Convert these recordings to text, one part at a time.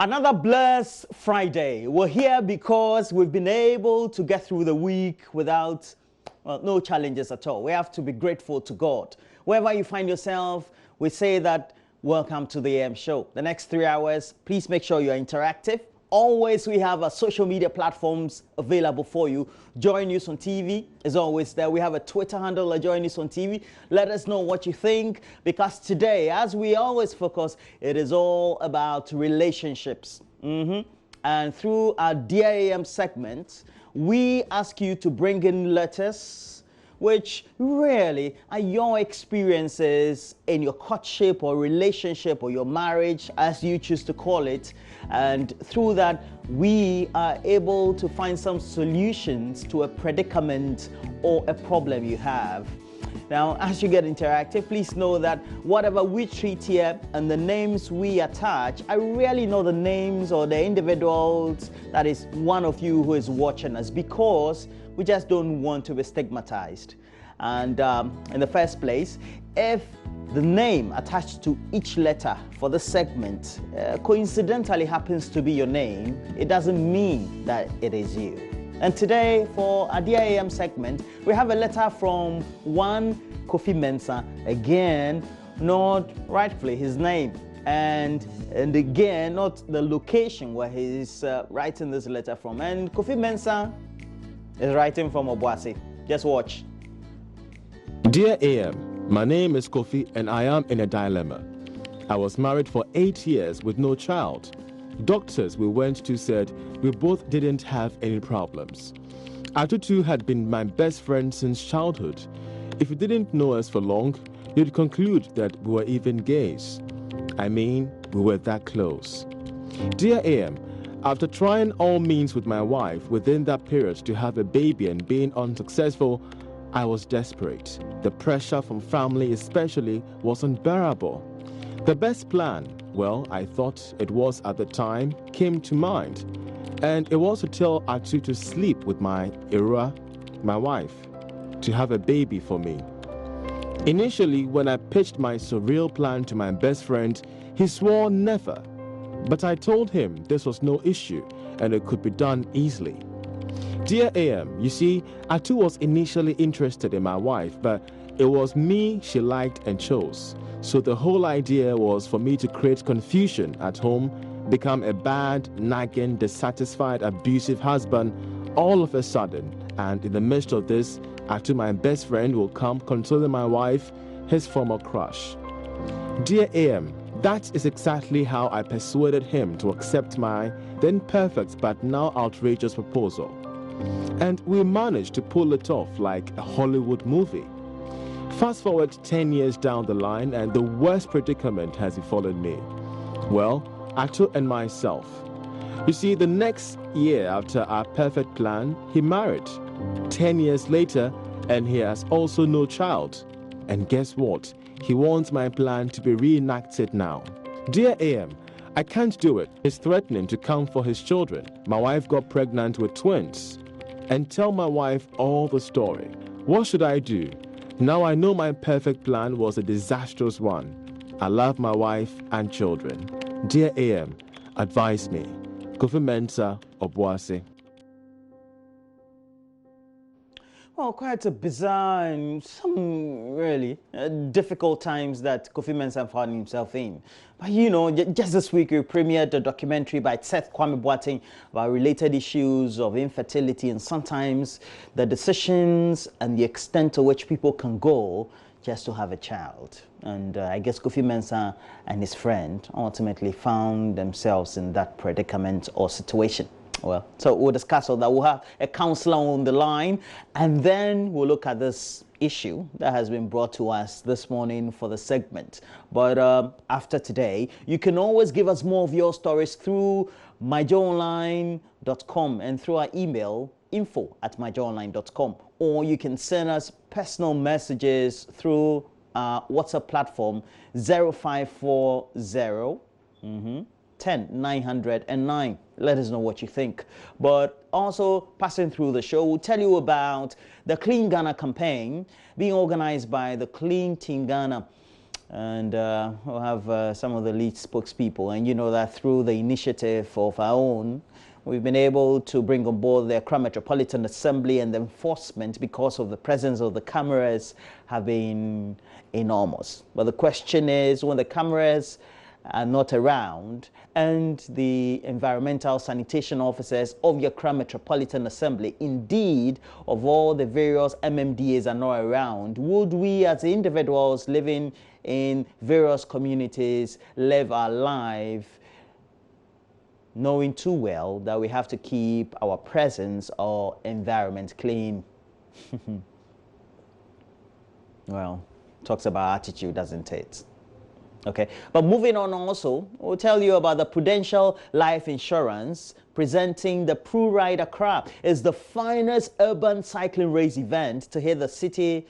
Another blessed Friday. We're here because we've been able to get through the week without no challenges at all. We have to be grateful to God. Wherever you find yourself, we say that welcome to the AM show. The next 3 hours, please make sure you're interactive. Always, we have our social media platforms available for you. JoyNews on TV is always there. We have a Twitter handle at JoyNews on TV. Let us know what you think, because today, as we always focus, it is all about relationships. And through our Dear AM segment, we ask you to bring in letters which really are your experiences in your courtship or relationship or your marriage, as you choose to call it. And through that, we are able to find some solutions to a predicament or a problem you have. Now, as you get interactive, please know that whatever we treat here and the names we attach, I rarely know the names or the individuals that is one of you who is watching us, because we just don't want to be stigmatized. And in the first place, if the name attached to each letter for the segment coincidentally happens to be your name, it doesn't mean that it is you. And today, for our Dear AM segment, we have a letter from one Kofi Mensah, again, not rightfully his name, and again, not the location where he's writing this letter from. And Kofi Mensah is writing from Obuasi. Just watch. Dear AM, my name is Kofi and I am in a dilemma. I was married for 8 years with no child. Doctors we went to said we both didn't have any problems. Atutu had been my best friend since childhood. If you didn't know us for long, you'd conclude that we were even gays. I mean, we were that close. Dear AM, after trying all means with my wife within that period to have a baby and being unsuccessful, I was desperate. The pressure from family especially was unbearable. The best plan, well, I thought it was at the time, came to mind. And it was to tell Atu to sleep with my Ira, my wife, to have a baby for me. Initially, when I pitched my surreal plan to my best friend, he swore never. But I told him this was no issue and it could be done easily. Dear AM, you see, Atu was initially interested in my wife, but it was me she liked and chose. So the whole idea was for me to create confusion at home, become a bad, nagging, dissatisfied, abusive husband all of a sudden. And in the midst of this, Atu, my best friend, will come consoling my wife, his former crush. Dear AM, that is exactly how I persuaded him to accept my then perfect but now outrageous proposal. And we managed to pull it off like a Hollywood movie. Fast forward 10 years down the line and the worst predicament has befallen me. Well, Atu and myself. You see, the next year after our perfect plan, he married. 10 years later, and he has also no child. And guess what? He wants my plan to be reenacted now. Dear AM, I can't do it. He's threatening to come for his children. My wife got pregnant with twins. And tell my wife all the story. What should I do? Now I know my perfect plan was a disastrous one. I love my wife and children. Dear AM, advise me. Kofi Mensah, Obuasi. Well, quite a bizarre and some really difficult times that Kofi Mensah found himself in. But you know, just this week we premiered a documentary by Seth Kwame Boateng about related issues of infertility and sometimes the decisions and the extent to which people can go just to have a child. And I guess Kofi Mensah and his friend ultimately found themselves in that predicament or situation. Well, so we'll discuss all that. We'll have a counselor on the line, and then we'll look at this issue that has been brought to us this morning for the segment. But after today, you can always give us more of your stories through myjoyonline.com and through our email, info@myjoyonline.com. Or you can send us personal messages through our WhatsApp platform, 0540 10 909. Let us know what you think. But also, passing through the show, we'll tell you about the Clean Ghana campaign being organized by the Clean Team Ghana. And we'll have some of the lead spokespeople. And you know that through the initiative of our own, we've been able to bring on board the Accra Metropolitan Assembly, and the enforcement, because of the presence of the cameras, have been enormous. But the question is, when the cameras are not around and the environmental sanitation officers of the Accra Metropolitan Assembly, indeed of all the various MMDAs, are not around, would we as individuals living in various communities live our life knowing too well that we have to keep our presence or environment clean? Well, talks about attitude, doesn't it? Okay, but moving on also, we'll tell you about the Prudential Life Insurance presenting the Pru Ride Accra. It's the finest urban cycling race event to hit the city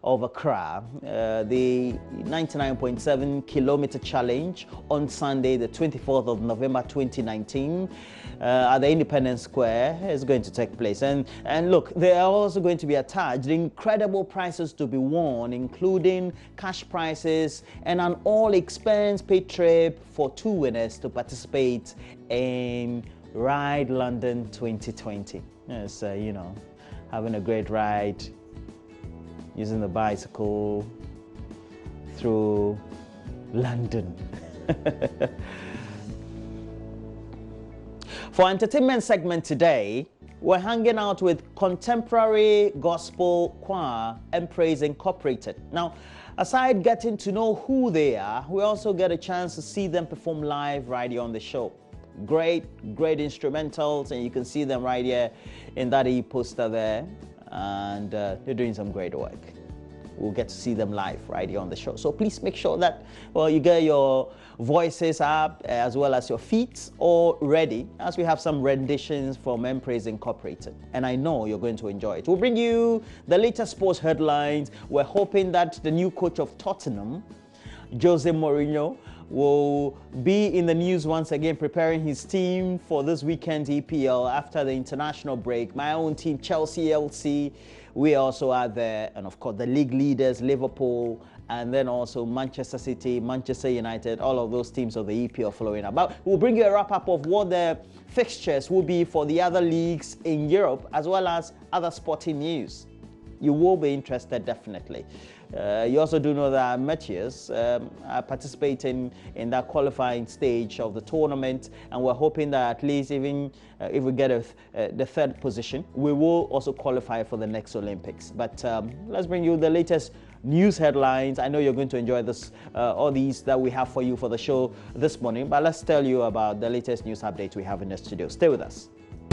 of Accra, the 99.7 kilometer challenge on Sunday, the 24th of November 2019, at the Independence Square is going to take place. And look, there are also going to be attached incredible prizes to be won, including cash prizes and an all-expense paid trip for 2 winners to participate in Ride London 2020. Yes, you know, having a great ride, using the bicycle through London. For entertainment segment today, we're hanging out with contemporary gospel choir and Praise Incorporated. Now, aside getting to know who they are, we also get a chance to see them perform live right here on the show. Great instrumentals, and you can see them right here in that e-poster there. And they're doing some great work. We'll get to see them live right here on the show. So please make sure that, well, you get your voices up as well as your feet all ready, as we have some renditions from Praise Incorporated. And I know you're going to enjoy it. We'll bring you the latest sports headlines. We're hoping that the new coach of Tottenham, Jose Mourinho, will be in the news once again, preparing his team for this weekend EPL after the international break. My own team, Chelsea LC, we also are there. And of course, the league leaders, Liverpool, and then also Manchester City, Manchester United, all of those teams of the EPL following up. But we'll bring you a wrap-up of what the fixtures will be for the other leagues in Europe, as well as other sporting news. You will be interested, definitely. You also do know that amateurs are participating in that qualifying stage of the tournament, and we're hoping that at least even if we get the third position, we will also qualify for the next Olympics. But let's bring you the latest news headlines. I know you're going to enjoy this, all these that we have for you for the show this morning, but let's tell you about the latest news updates we have in the studio. Stay with us.